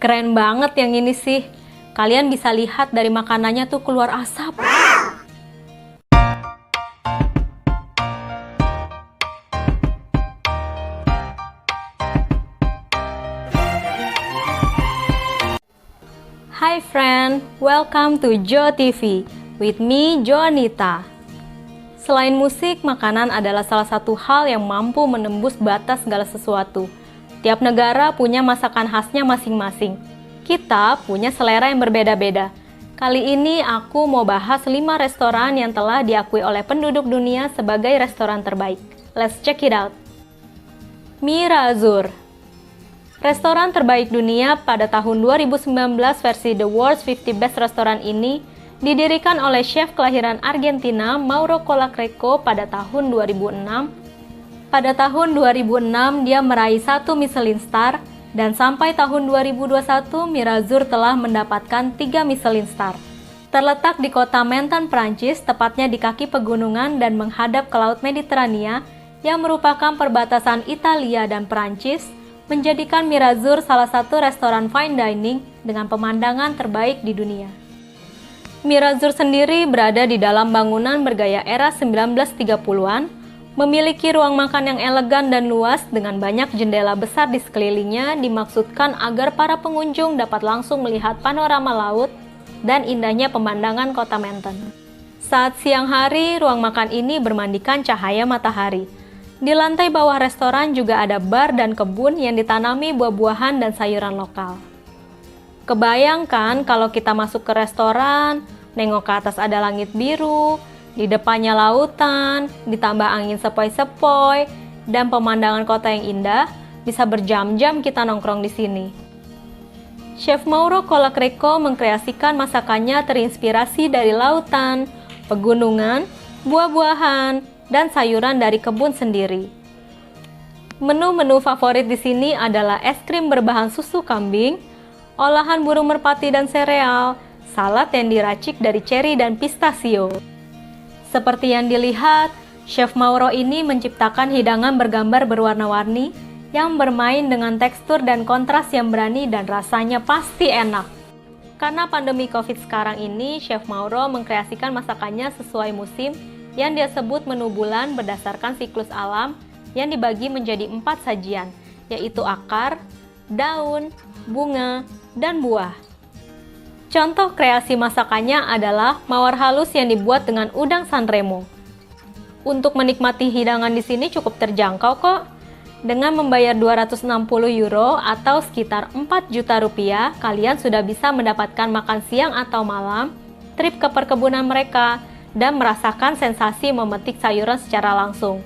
Keren banget yang ini sih. Kalian bisa lihat dari makanannya tuh keluar asap. Hi friend, welcome to Jo TV with me Jonita. Selain musik, makanan adalah salah satu hal yang mampu menembus batas segala sesuatu. Tiap negara punya masakan khasnya masing-masing. Kita punya selera yang berbeda-beda. Kali ini aku mau bahas 5 restoran yang telah diakui oleh penduduk dunia sebagai restoran terbaik. Let's check it out. Mirazur. Restoran terbaik dunia pada tahun 2019 versi The World's 50 Best Restaurant ini didirikan oleh chef kelahiran Argentina Mauro Colacreco pada tahun 2006. Pada tahun 2006 dia meraih 1 Michelin Star dan sampai tahun 2021 Mirazur telah mendapatkan 3 Michelin Star. Terletak di kota Menton, Prancis, tepatnya di kaki pegunungan dan menghadap ke Laut Mediterania yang merupakan perbatasan Italia dan Prancis, menjadikan Mirazur salah satu restoran fine dining dengan pemandangan terbaik di dunia. Mirazur sendiri berada di dalam bangunan bergaya era 1930-an, memiliki ruang makan yang elegan dan luas dengan banyak jendela besar di sekelilingnya dimaksudkan agar para pengunjung dapat langsung melihat panorama laut dan indahnya pemandangan kota Menton. Saat siang hari, ruang makan ini bermandikan cahaya matahari. Di lantai bawah restoran juga ada bar dan kebun yang ditanami buah-buahan dan sayuran lokal. Kebayangkan kalau kita masuk ke restoran, nengok ke atas ada langit biru, di depannya lautan, ditambah angin sepoi-sepoi, dan pemandangan kota yang indah, bisa berjam-jam kita nongkrong di sini. Chef Mauro Colacreco mengkreasikan masakannya terinspirasi dari lautan, pegunungan, buah-buahan, dan sayuran dari kebun sendiri. Menu-menu favorit di sini adalah es krim berbahan susu kambing, olahan burung merpati dan sereal, salad yang diracik dari ceri dan pistachio. Seperti yang dilihat, Chef Mauro ini menciptakan hidangan bergambar berwarna-warni yang bermain dengan tekstur dan kontras yang berani dan rasanya pasti enak. Karena pandemi COVID sekarang ini, Chef Mauro mengkreasikan masakannya sesuai musim yang dia sebut menu bulan berdasarkan siklus alam yang dibagi menjadi 4 sajian, yaitu akar, daun, bunga, dan buah. Contoh kreasi masakannya adalah mawar halus yang dibuat dengan udang Sanremo. Untuk menikmati hidangan di sini cukup terjangkau kok. Dengan membayar 260 euro atau sekitar 4 juta rupiah, kalian sudah bisa mendapatkan makan siang atau malam, trip ke perkebunan mereka, dan merasakan sensasi memetik sayuran secara langsung.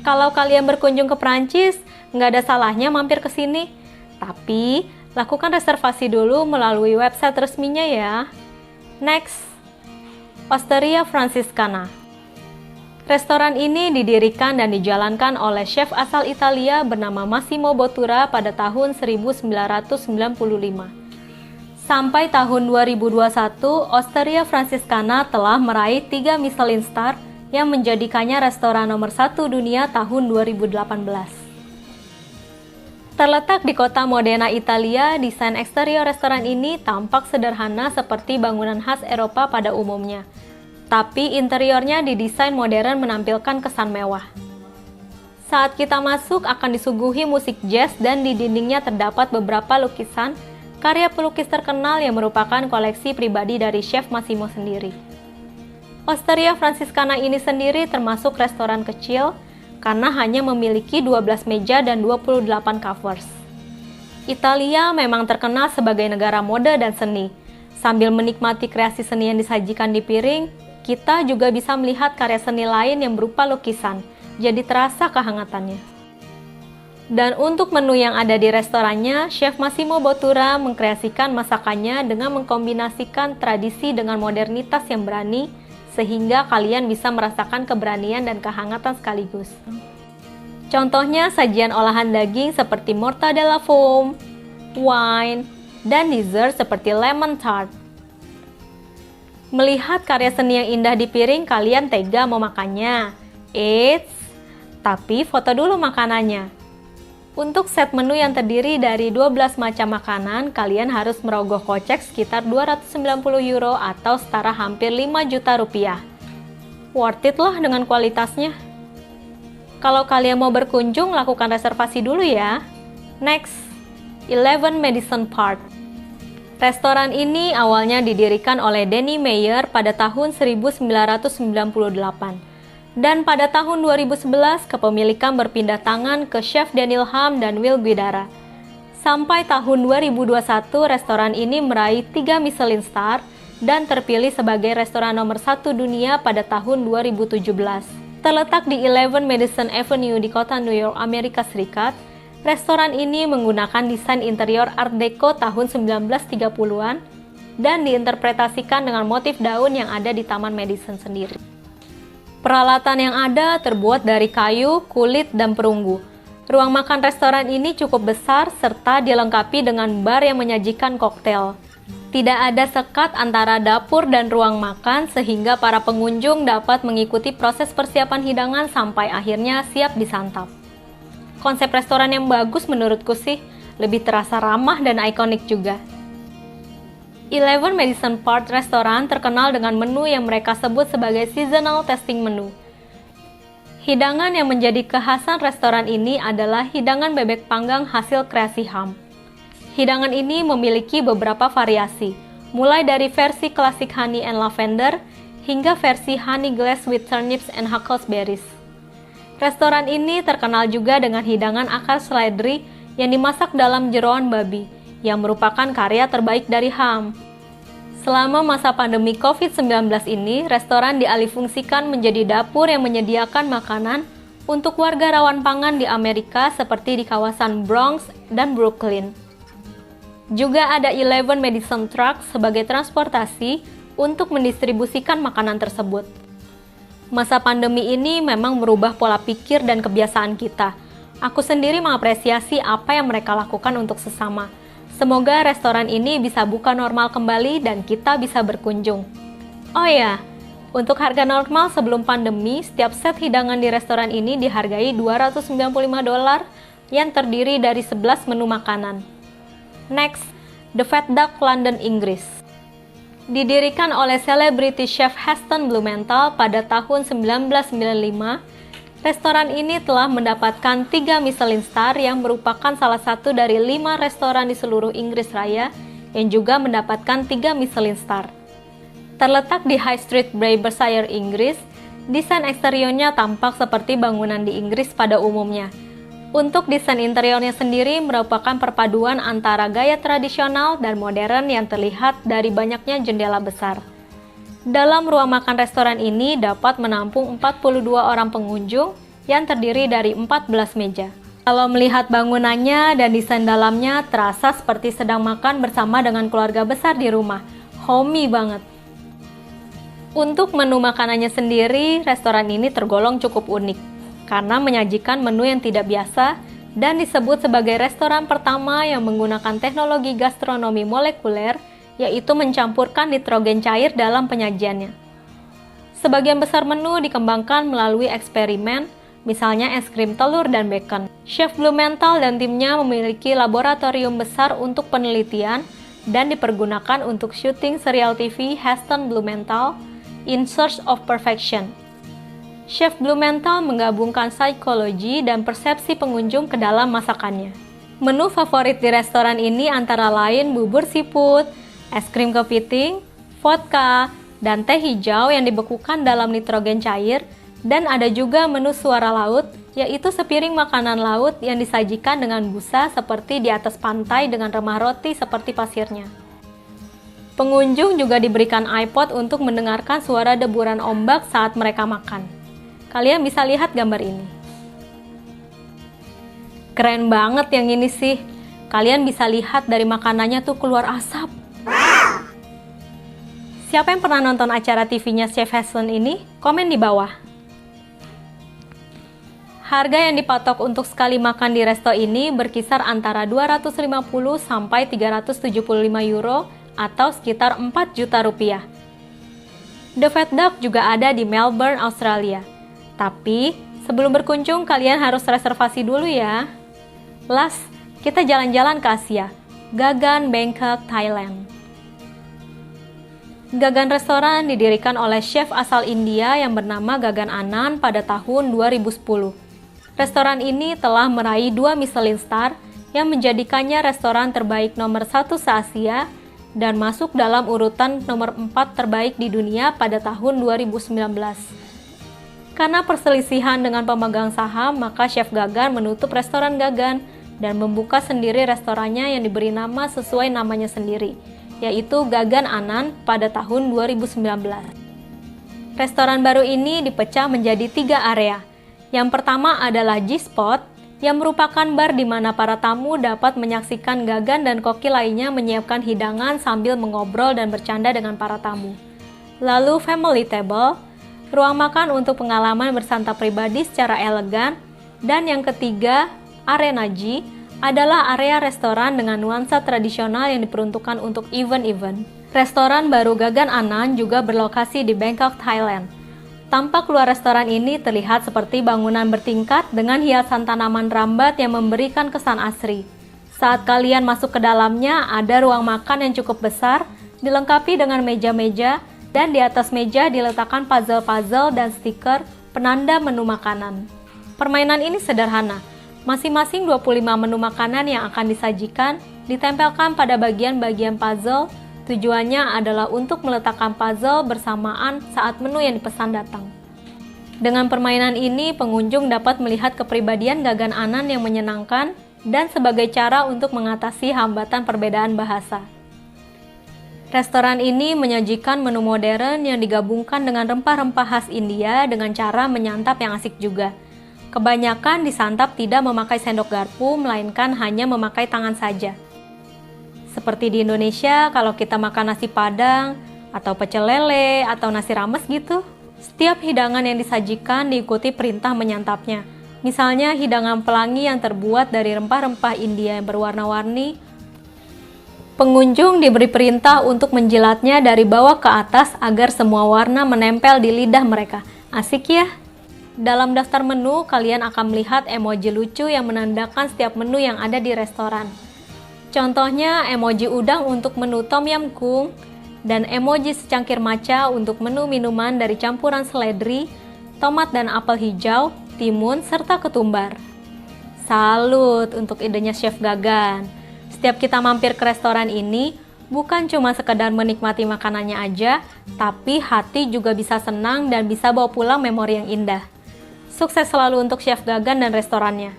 Kalau kalian berkunjung ke Prancis, nggak ada salahnya mampir ke sini. Tapi, lakukan reservasi dulu melalui website resminya ya. Next, Osteria Francescana. Restoran ini didirikan dan dijalankan oleh chef asal Italia bernama Massimo Bottura pada tahun 1995. Sampai tahun 2021, Osteria Francescana telah meraih 3 Michelin Star yang menjadikannya restoran nomor 1 dunia tahun 2018. Terletak di kota Modena, Italia, desain eksterior restoran ini tampak sederhana seperti bangunan khas Eropa pada umumnya. Tapi interiornya didesain modern menampilkan kesan mewah. Saat kita masuk akan disuguhi musik jazz dan di dindingnya terdapat beberapa lukisan karya pelukis terkenal yang merupakan koleksi pribadi dari chef Massimo sendiri. Osteria Francescana ini sendiri termasuk restoran kecil, karena hanya memiliki 12 meja dan 28 covers. Italia memang terkenal sebagai negara mode dan seni. Sambil menikmati kreasi seni yang disajikan di piring, kita juga bisa melihat karya seni lain yang berupa lukisan, jadi terasa kehangatannya. Dan untuk menu yang ada di restorannya, Chef Massimo Bottura mengkreasikan masakannya dengan mengkombinasikan tradisi dengan modernitas yang berani, sehingga kalian bisa merasakan keberanian dan kehangatan sekaligus. Contohnya sajian olahan daging seperti mortadella foam, wine, dan dessert seperti lemon tart. Melihat karya seni yang indah di piring, kalian tega mau makannya. Eits, tapi foto dulu makanannya. Untuk set menu yang terdiri dari 12 macam makanan, kalian harus merogoh kocek sekitar 290 euro atau setara hampir 5 juta rupiah. Worth it lah dengan kualitasnya. Kalau kalian mau berkunjung, lakukan reservasi dulu ya. Next, 11 Madison Park. Restoran ini awalnya didirikan oleh Danny Meyer pada tahun 1998. Dan pada tahun 2011, kepemilikan berpindah tangan ke chef Daniel Ham dan Will Guidara. Sampai tahun 2021, restoran ini meraih 3 Michelin Star dan terpilih sebagai restoran nomor 1 dunia pada tahun 2017. Terletak di 11 Madison Avenue di kota New York, Amerika Serikat, restoran ini menggunakan desain interior Art Deco tahun 1930-an dan diinterpretasikan dengan motif daun yang ada di Taman Madison sendiri. Peralatan yang ada terbuat dari kayu, kulit, dan perunggu. Ruang makan restoran ini cukup besar serta dilengkapi dengan bar yang menyajikan koktail. Tidak ada sekat antara dapur dan ruang makan sehingga para pengunjung dapat mengikuti proses persiapan hidangan sampai akhirnya siap disantap. Konsep restoran yang bagus menurutku sih, lebih terasa ramah dan ikonik juga. 11 Madison Park Restoran terkenal dengan menu yang mereka sebut sebagai seasonal tasting menu. Hidangan yang menjadi kekhasan restoran ini adalah hidangan bebek panggang hasil kreasi Ham. Hidangan ini memiliki beberapa variasi, mulai dari versi klasik honey and lavender hingga versi honey glaze with turnips and huckleberries. Restoran ini terkenal juga dengan hidangan akar seledri yang dimasak dalam jeroan babi, yang merupakan karya terbaik dari Ham. Selama masa pandemi COVID-19 ini, restoran dialihfungsikan menjadi dapur yang menyediakan makanan untuk warga rawan pangan di Amerika seperti di kawasan Bronx dan Brooklyn. Juga ada 11 Madison Truck sebagai transportasi untuk mendistribusikan makanan tersebut. Masa pandemi ini memang merubah pola pikir dan kebiasaan kita. Aku sendiri mengapresiasi apa yang mereka lakukan untuk sesama. Semoga restoran ini bisa buka normal kembali dan kita bisa berkunjung. Oh ya, untuk harga normal sebelum pandemi, setiap set hidangan di restoran ini dihargai $295 yang terdiri dari 11 menu makanan. Next, The Fat Duck, London, Inggris. Didirikan oleh selebriti chef Heston Blumenthal pada tahun 1995, restoran ini telah mendapatkan 3 Michelin Star yang merupakan salah satu dari 5 restoran di seluruh Inggris Raya yang juga mendapatkan 3 Michelin Star. Terletak di High Street, Derbyshire, Inggris, desain eksteriornya tampak seperti bangunan di Inggris pada umumnya. Untuk desain interiornya sendiri merupakan perpaduan antara gaya tradisional dan modern yang terlihat dari banyaknya jendela besar. Dalam ruang makan restoran ini dapat menampung 42 orang pengunjung yang terdiri dari 14 meja. Kalau melihat bangunannya dan desain dalamnya, terasa seperti sedang makan bersama dengan keluarga besar di rumah. Homey banget. Untuk menu makanannya sendiri, restoran ini tergolong cukup unik karena menyajikan menu yang tidak biasa dan disebut sebagai restoran pertama yang menggunakan teknologi gastronomi molekuler, yaitu mencampurkan nitrogen cair dalam penyajiannya. Sebagian besar menu dikembangkan melalui eksperimen, misalnya es krim telur dan bacon. Chef Blumenthal dan timnya memiliki laboratorium besar untuk penelitian dan dipergunakan untuk syuting serial TV Heston Blumenthal, In Search of Perfection. Chef Blumenthal menggabungkan psikologi dan persepsi pengunjung ke dalam masakannya. Menu favorit di restoran ini antara lain bubur siput, es krim kepiting, vodka, dan teh hijau yang dibekukan dalam nitrogen cair, dan ada juga menu suara laut, yaitu sepiring makanan laut yang disajikan dengan busa seperti di atas pantai dengan remah roti seperti pasirnya. Pengunjung juga diberikan iPod untuk mendengarkan suara deburan ombak saat mereka makan. Kalian bisa lihat gambar ini. Keren banget yang ini sih. Kalian bisa lihat dari makanannya tuh keluar asap. Siapa yang pernah nonton acara TV-nya Chef Heston ini? Komen di bawah. Harga yang dipatok untuk sekali makan di resto ini berkisar antara 250 sampai 375 euro atau sekitar 4 juta rupiah. The Fat Duck juga ada di Melbourne, Australia. Tapi sebelum berkunjung kalian harus reservasi dulu ya. Last, kita jalan-jalan ke Asia. Gagan, Bangkok, Thailand. Gagan Restoran didirikan oleh chef asal India yang bernama Gagan Anand pada tahun 2010. Restoran ini telah meraih 2 Michelin Star yang menjadikannya restoran terbaik nomor 1 se-Asia dan masuk dalam urutan nomor 4 terbaik di dunia pada tahun 2019. Karena perselisihan dengan pemegang saham, maka Chef Gagan menutup restoran Gagan dan membuka sendiri restorannya yang diberi nama sesuai namanya sendiri, yaitu Gagan Anand pada tahun 2019. Restoran baru ini dipecah menjadi 3 area. Yang pertama adalah G-Spot, yang merupakan bar di mana para tamu dapat menyaksikan Gagan dan koki lainnya menyiapkan hidangan sambil mengobrol dan bercanda dengan para tamu. Lalu Family Table, ruang makan untuk pengalaman bersantap pribadi secara elegan. Dan yang ketiga, Arena G, adalah area restoran dengan nuansa tradisional yang diperuntukkan untuk event-event. Restoran baru Gagan Anand juga berlokasi di Bangkok, Thailand. Tampak luar restoran ini terlihat seperti bangunan bertingkat dengan hiasan tanaman rambat yang memberikan kesan asri. Saat kalian masuk ke dalamnya, ada ruang makan yang cukup besar, dilengkapi dengan meja-meja, dan di atas meja diletakkan puzzle-puzzle dan stiker penanda menu makanan. Permainan ini sederhana. Masing-masing 25 menu makanan yang akan disajikan ditempelkan pada bagian-bagian puzzle. Tujuannya adalah untuk meletakkan puzzle bersamaan saat menu yang dipesan datang. Dengan permainan ini, pengunjung dapat melihat kepribadian Gagan Anand yang menyenangkan dan sebagai cara untuk mengatasi hambatan perbedaan bahasa. Restoran ini menyajikan menu modern yang digabungkan dengan rempah-rempah khas India dengan cara menyantap yang asik juga. Kebanyakan disantap tidak memakai sendok garpu, melainkan hanya memakai tangan saja. Seperti di Indonesia, kalau kita makan nasi padang, atau pecel lele, atau nasi rames gitu, setiap hidangan yang disajikan diikuti perintah menyantapnya. Misalnya hidangan pelangi yang terbuat dari rempah-rempah India yang berwarna-warni. Pengunjung diberi perintah untuk menjilatnya dari bawah ke atas agar semua warna menempel di lidah mereka. Asik ya? Dalam daftar menu, kalian akan melihat emoji lucu yang menandakan setiap menu yang ada di restoran. Contohnya emoji udang untuk menu Tom Yam Goong dan emoji secangkir matcha untuk menu minuman dari campuran seledri, tomat dan apel hijau, timun, serta ketumbar. Salut untuk idenya Chef Gagan. Setiap kita mampir ke restoran ini, bukan cuma sekedar menikmati makanannya aja, tapi hati juga bisa senang dan bisa bawa pulang memori yang indah. Sukses selalu untuk Chef Gagan dan restorannya.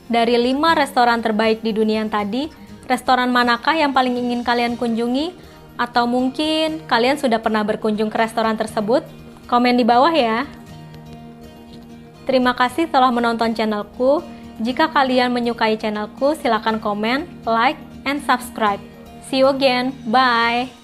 Dari 5 restoran terbaik di dunia yang tadi, restoran manakah yang paling ingin kalian kunjungi? Atau mungkin kalian sudah pernah berkunjung ke restoran tersebut? Komen di bawah ya. Terima kasih telah menonton channelku. Jika kalian menyukai channelku, silakan komen, like, and subscribe. See you again. Bye.